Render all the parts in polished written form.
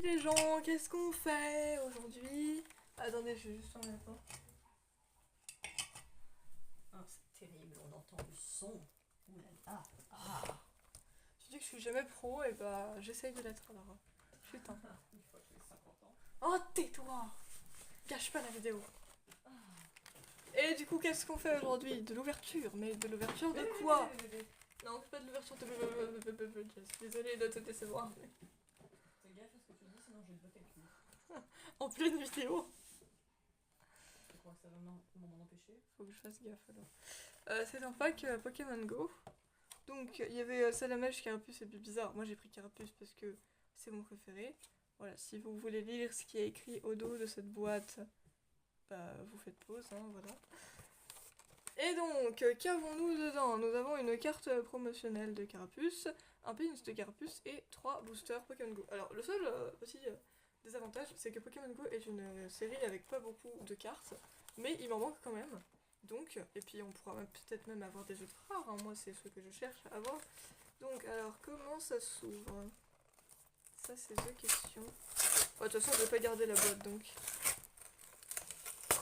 les gens, qu'est-ce qu'on fait aujourd'hui? Attendez, je vais juste fermer la porte. Oh, c'est terrible, on entend le son. Ouh là là. Ah. Tu dis que je suis jamais pro, et bah j'essaye de l'être alors. Putain. Une fois que j'ai 50 ans. Oh, tais-toi! Gâche pas la vidéo. Et du coup, qu'est-ce qu'on fait aujourd'hui? De l'ouverture, mais de l'ouverture de quoi? Non, c'est pas de l'ouverture de... Je suis désolée de te décevoir. Fais gaffe à ce que tu dis, sinon je vais te botter le cul. En pleine vidéo. Tu crois que ça va m'en empêcher? Faut que je fasse gaffe alors. C'est un pack Pokémon Go. Donc il y avait Salamèche, Carapuce et Bizarre. Moi j'ai pris Carapuce parce que c'est mon préféré. Voilà, si vous voulez lire ce qui est écrit au dos de cette boîte, bah vous faites pause, hein, voilà. Et donc, qu'avons-nous dedans? Nous avons une carte promotionnelle de Carapuce, un pins de Carapuce et 3 boosters Pokémon Go. Alors le seul petit désavantage, c'est que Pokémon Go est une série avec pas beaucoup de cartes, mais il m'en manque quand même. Donc, et puis on pourra peut-être même avoir des autres rares, hein. Moi c'est ce que je cherche à avoir. Donc alors comment ça s'ouvre? Ça c'est deux questions. De toute façon je vais pas garder la boîte donc.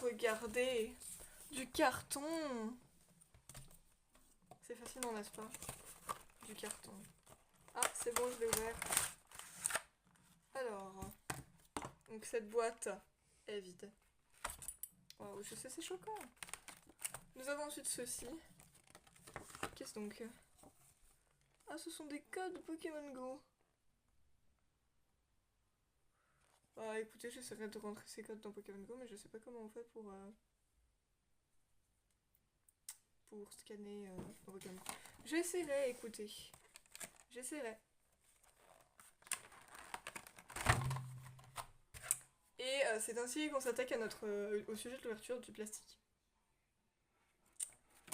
Regardez, du carton. C'est facile, non, n'est-ce pas? Du carton. Ah c'est bon, je l'ai ouvert. Alors, donc cette boîte est vide. Waouh, je sais, c'est choquant. Nous avons ensuite ceci. Qu'est-ce donc? Ah, ce sont des codes Pokémon Go. Bah écoutez, j'essaierai de rentrer ces codes dans Pokémon Go, mais je sais pas comment on fait pour scanner dans Pokémon Go. J'essaierai, écoutez. J'essaierai. Et c'est ainsi qu'on s'attaque à au sujet de l'ouverture du plastique.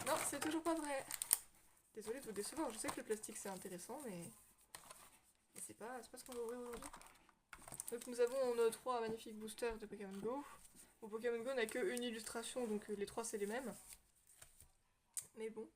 Non, c'est toujours pas vrai. Désolée de vous décevoir, je sais que le plastique c'est intéressant, mais c'est pas ce qu'on va ouvrir aujourd'hui. Donc nous avons nos 3 magnifiques boosters de Pokémon Go. Bon, Pokémon Go n'a qu'une illustration, donc les 3 c'est les mêmes. Mais bon.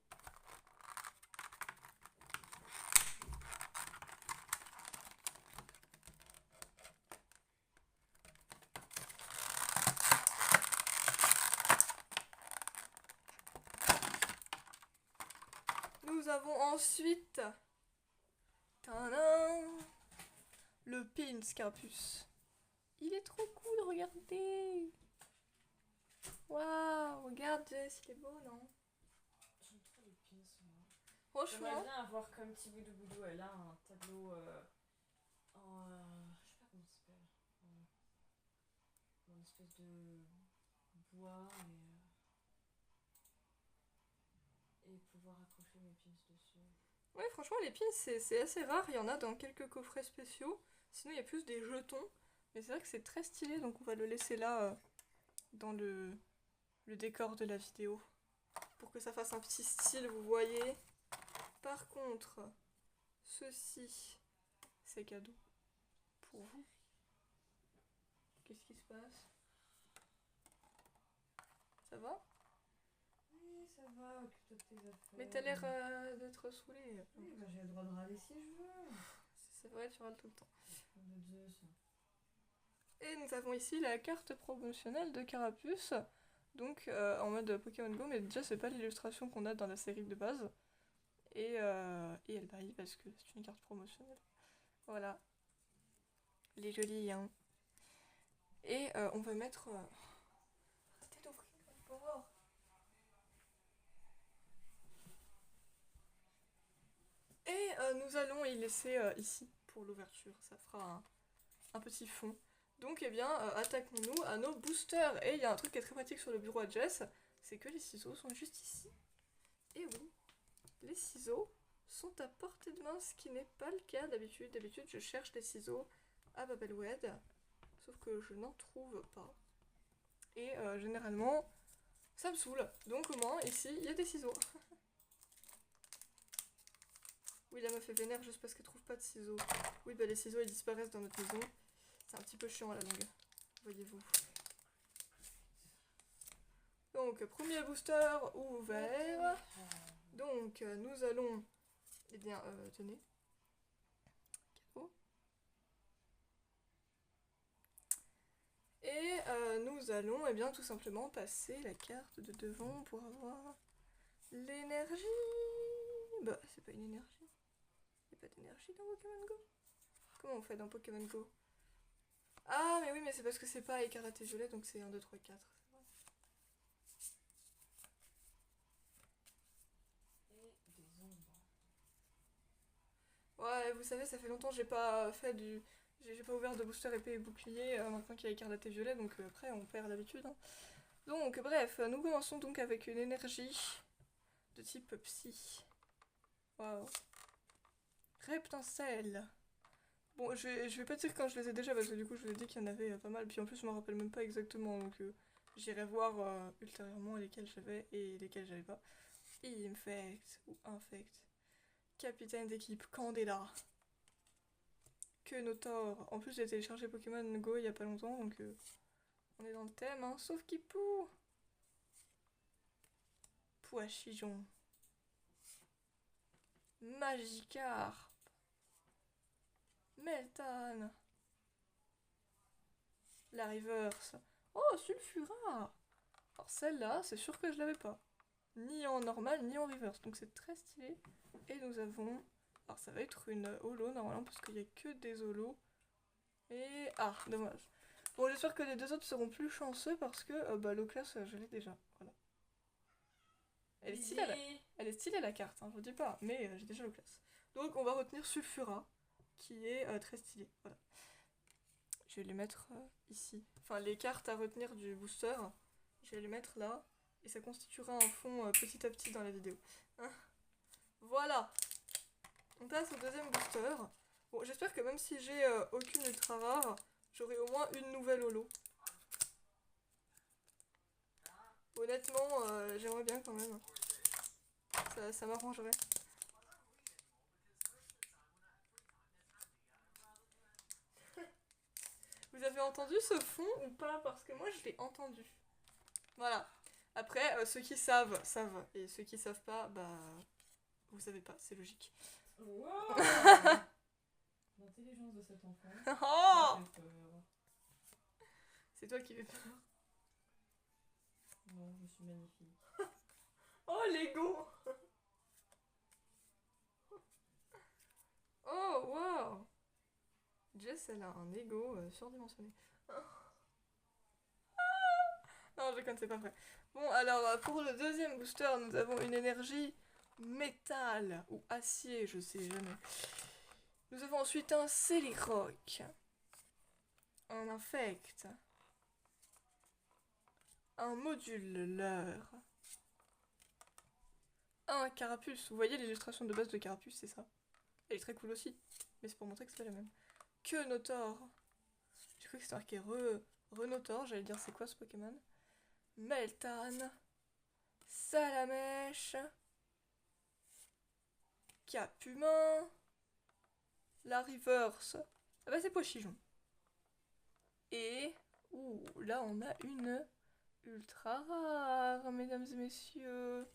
Nous avons ensuite... Tadam, le pins Carapuce. Il est trop cool, regardez. Waouh, regarde Jess, il est beau, non? J'aime trop les pins, moi. Franchement. J'aimerais bien avoir comme Petit Boudou Boudou, elle a un tableau en... je sais pas comment ça s'appelle. En espèce de bois et pouvoir accrocher mes pins dessus. Ouais, franchement, les pins, c'est assez rare. Il y en a dans quelques coffrets spéciaux. Sinon, il y a plus des jetons. Mais c'est vrai que c'est très stylé, donc on va le laisser là, dans le décor de la vidéo. Pour que ça fasse un petit style, vous voyez. Par contre, ceci, c'est cadeau. Pour vous. Qu'est-ce qui se passe? Ça va? Oui, ça va, occupe-toi de tes affaires. Mais t'as l'air d'être saoulée. Oui, bah j'ai le droit de râler si je veux. C'est vrai, tu râles tout le temps. De Zeus. Et nous avons ici la carte promotionnelle de Carapuce. Donc en mode Pokémon Go, mais déjà c'est pas l'illustration qu'on a dans la série de base. Et elle brille parce que c'est une carte promotionnelle. Voilà. Elle est jolie, hein. Et on va mettre... Arrêtez d'ouvrir le bord. Et nous allons y laisser ici pour l'ouverture. Ça fera un petit fond. Donc eh bien, attaquons-nous à nos boosters. Et il y a un truc qui est très pratique sur le bureau à Jess, c'est que les ciseaux sont juste ici. Et oui, les ciseaux sont à portée de main, ce qui n'est pas le cas d'habitude. D'habitude, je cherche des ciseaux à Babelwed, sauf que je n'en trouve pas. Et généralement, ça me saoule. Donc au moins, ici, il y a des ciseaux. Oui, la meuf est vénère juste parce qu'elle trouve pas de ciseaux. Oui, bah les ciseaux, ils disparaissent dans notre maison. C'est un petit peu chiant à la longue, voyez-vous. Donc, premier booster ouvert. Donc, nous allons... Eh bien, tenez. Cadeau. nous allons eh bien tout simplement passer la carte de devant pour avoir l'énergie. Bah c'est pas une énergie. Y'a pas d'énergie dans Pokémon Go. Comment on fait dans Pokémon Go? Ah mais oui mais c'est parce que c'est pas écarlate et violet donc c'est 1, 2, 3, 4. Et des ombres. Ouais vous savez ça fait longtemps que j'ai pas fait du... J'ai pas ouvert de booster épée et bouclier maintenant qu'il y a écarlate et violet donc après on perd l'habitude. Hein. Donc bref, nous commençons donc avec une énergie de type psy. Waouh. Reptincelle. Bon, je vais pas dire quand je les ai déjà parce que du coup je vous ai dit qu'il y en avait pas mal. Puis en plus je me rappelle même pas exactement donc j'irai voir ultérieurement lesquels j'avais et lesquels j'avais pas. Infect ou Infect. Capitaine d'équipe Candela. Que Notor. En plus j'ai téléchargé Pokémon Go il y a pas longtemps donc on est dans le thème hein. Sauf Kipou. Poichijon. Magikarp. Meltan. La reverse. Oh, Sulfura. Alors celle-là, c'est sûr que je l'avais pas. Ni en normal, ni en reverse. Donc c'est très stylé. Et nous avons... Alors ça va être une holo normalement parce qu'il n'y a que des holos. Et... Ah, dommage. Bon, j'espère que les deux autres seront plus chanceux parce que bah, l'eau classe, je l'ai déjà. Voilà. Elle est stylée la carte, hein, je vous dis pas. Mais j'ai déjà l'eau classe. Donc on va retenir Sulfura qui est très stylé. Voilà. Je vais les mettre ici. Enfin, les cartes à retenir du booster, je vais les mettre là. Et ça constituera un fond petit à petit dans la vidéo. Hein, voilà. On passe au deuxième booster. Bon, j'espère que même si j'ai aucune ultra rare, j'aurai au moins une nouvelle holo. Honnêtement, j'aimerais bien quand même. Ça m'arrangerait. Vous avez entendu ce fond ou pas? Parce que moi je l'ai entendu. Voilà. Après, ceux qui savent, savent. Et ceux qui savent pas, bah... Vous savez pas, c'est logique. Wow. L'intelligence de cet enfant. Oh, Ça fait peur. c'est toi qui fais peur. Non, je suis magnifique. Oh, Lego. Oh, wow. Jess, elle a un ego surdimensionné. Non, je déconne, c'est pas vrai. Bon, alors, pour le deuxième booster, nous avons une énergie métal ou acier, je sais jamais. Nous avons ensuite un Célirock, un Infect, un Moduleur, un Carapuce. Vous voyez l'illustration de base de Carapuce, c'est ça. Elle est très cool aussi, mais c'est pour montrer que c'est pas la même. Que Notor. J'ai cru que c'était marqué Renotor, j'allais dire c'est quoi ce Pokémon. Meltan, Salamèche, Capumin, la Reverse. Ah bah c'est Pochijon. Et... Ouh, là on a une ultra rare, mesdames et messieurs.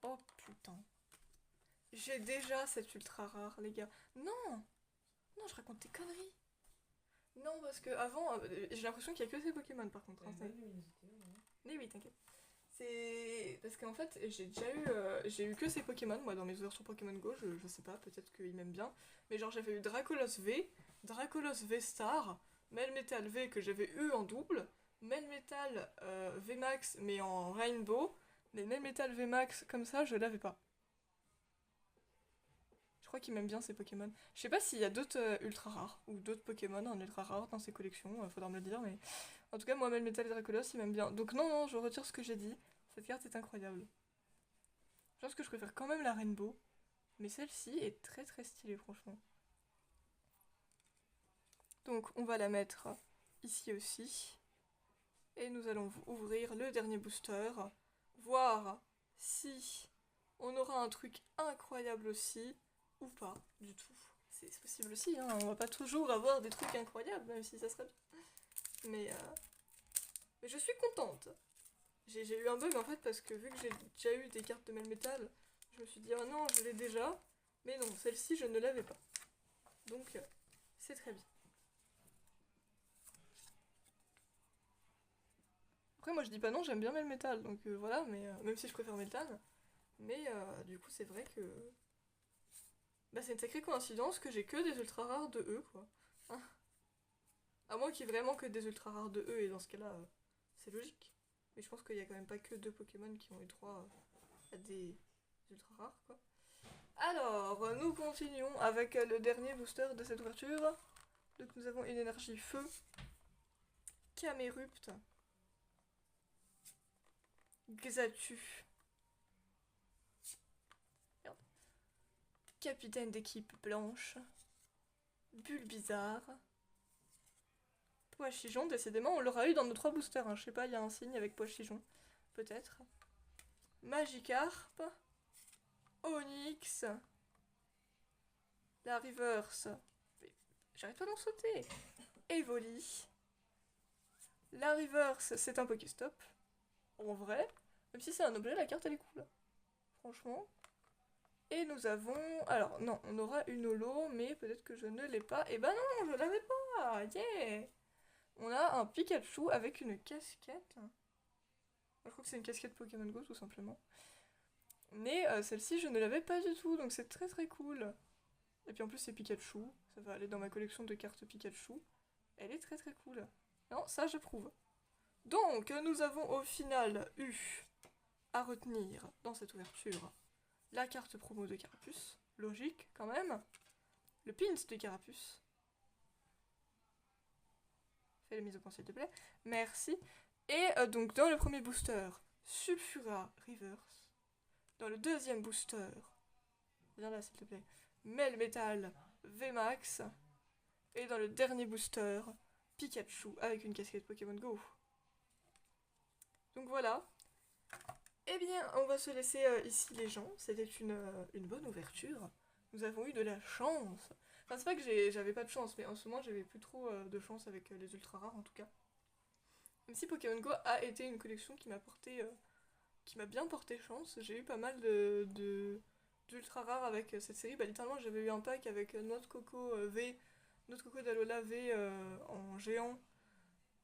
Oh putain. J'ai déjà cette ultra rare, les gars. Non! Non, je raconte des conneries. Non, parce que avant, j'ai l'impression qu'il y a que ces Pokémon par contre. Hein, mais oui, t'inquiète. C'est parce qu'en fait, j'ai eu que ces Pokémon, moi, dans mes ouvertures Pokémon Go, je sais pas, peut-être qu'ils m'aiment bien. Mais genre, j'avais eu Dracolos V, Dracolos V Star, Melmetal V que j'avais eu en double, Melmetal V Max mais en Rainbow, mais Melmetal V Max comme ça, je l'avais pas. Je crois qu'il m'aime bien ces Pokémon. Je sais pas s'il y a d'autres ultra rares ou d'autres Pokémon en ultra rares dans ses collections, faudra me le dire, mais en tout cas, moi, Melmetal et Dracolos, il m'aime bien. Donc, non, non, je retire ce que j'ai dit. Cette carte est incroyable. Je pense que je préfère quand même la Rainbow, mais celle-ci est très très stylée, franchement. Donc, on va la mettre ici aussi. Et nous allons ouvrir le dernier booster, voir si on aura un truc incroyable aussi. Ou pas, du tout. C'est possible aussi, hein. On va pas toujours avoir des trucs incroyables, même si ça serait bien. Mais je suis contente. J'ai eu un bug en fait parce que vu que j'ai déjà eu des cartes de Melmetal, je me suis dit oh non, je l'ai déjà. Mais non, celle-ci je ne l'avais pas. Donc c'est très bien. Après, moi je dis pas non, j'aime bien Melmetal, donc voilà, mais même si je préfère Meltan. Mais du coup, c'est vrai que. Bah, c'est une sacrée coïncidence que j'ai que des ultra rares de E, quoi. Hein. À moins qu'il y ait vraiment que des ultra rares de E, et dans ce cas-là, c'est logique. Mais je pense qu'il y a quand même pas que 2 Pokémon qui ont eu droit à des ultra rares, quoi. Alors, nous continuons avec le dernier booster de cette ouverture. Donc nous avons une énergie feu, Camerupt, Xatu, merde, capitaine d'équipe blanche, Bulbizarre, Poichijon. Décidément, on l'aura eu dans nos 3 boosters. Hein. Je sais pas, il y a un signe avec Poichijon, peut-être. Magikarp, Onyx, la Reverse. J'arrête pas d'en sauter. Evoli. La Reverse, c'est un Pokéstop. En vrai, même si c'est un objet, la carte elle est cool. Franchement. Et nous avons... Alors, non, on aura une holo, mais peut-être que je ne l'ai pas. Et bah non, je l'avais pas. Yeah. On a un Pikachu avec une casquette. Je crois que c'est une casquette Pokémon Go, tout simplement. Mais celle-ci, je ne l'avais pas du tout, donc c'est très très cool. Et puis en plus, c'est Pikachu. Ça va aller dans ma collection de cartes Pikachu. Elle est très très cool. Non, ça, j'approuve. Donc, nous avons au final eu à retenir dans cette ouverture la carte promo de Carapuce. Logique, quand même. Le pins de Carapuce. Fais les mises au point, s'il te plaît. Merci. Et donc, dans le premier booster, Sulfura Reverse. Dans le deuxième booster, viens là, s'il te plaît, Melmetal VMAX. Et dans le dernier booster, Pikachu avec une casquette Pokémon Go. Donc voilà. Eh bien, on va se laisser ici les gens. C'était une bonne ouverture. Nous avons eu de la chance. Enfin, c'est pas que j'avais pas de chance, mais en ce moment, j'avais plus trop de chance avec les ultra rares en tout cas. Même si Pokémon Go a été une collection qui m'a porté, qui m'a bien porté chance. J'ai eu pas mal d'ultra rares avec cette série. Bah, littéralement, j'avais eu un pack avec Noix de Coco V, Noix de Coco d'Alola V en géant.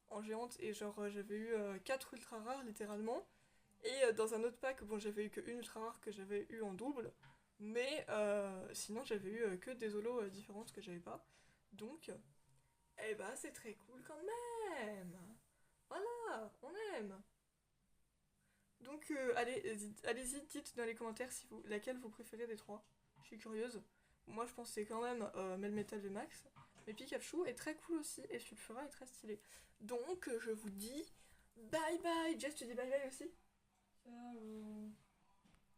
En géante, et genre j'avais eu 4 ultra rares littéralement. Et dans un autre pack, bon, j'avais eu que une ultra rare que j'avais eu en double. Mais sinon, j'avais eu que des holos différentes que j'avais pas. Donc, eh bah, c'est très cool quand même. Voilà, on aime. Donc, allez-y, dites dans les commentaires si laquelle vous préférez des 3. Je suis curieuse. Moi, je pense que c'est quand même Melmetal VMAX. Mais Pikachu est très cool aussi, et Sulfura est très stylé. Donc, je vous dis bye bye. Jess, tu dis bye bye aussi? Ciao.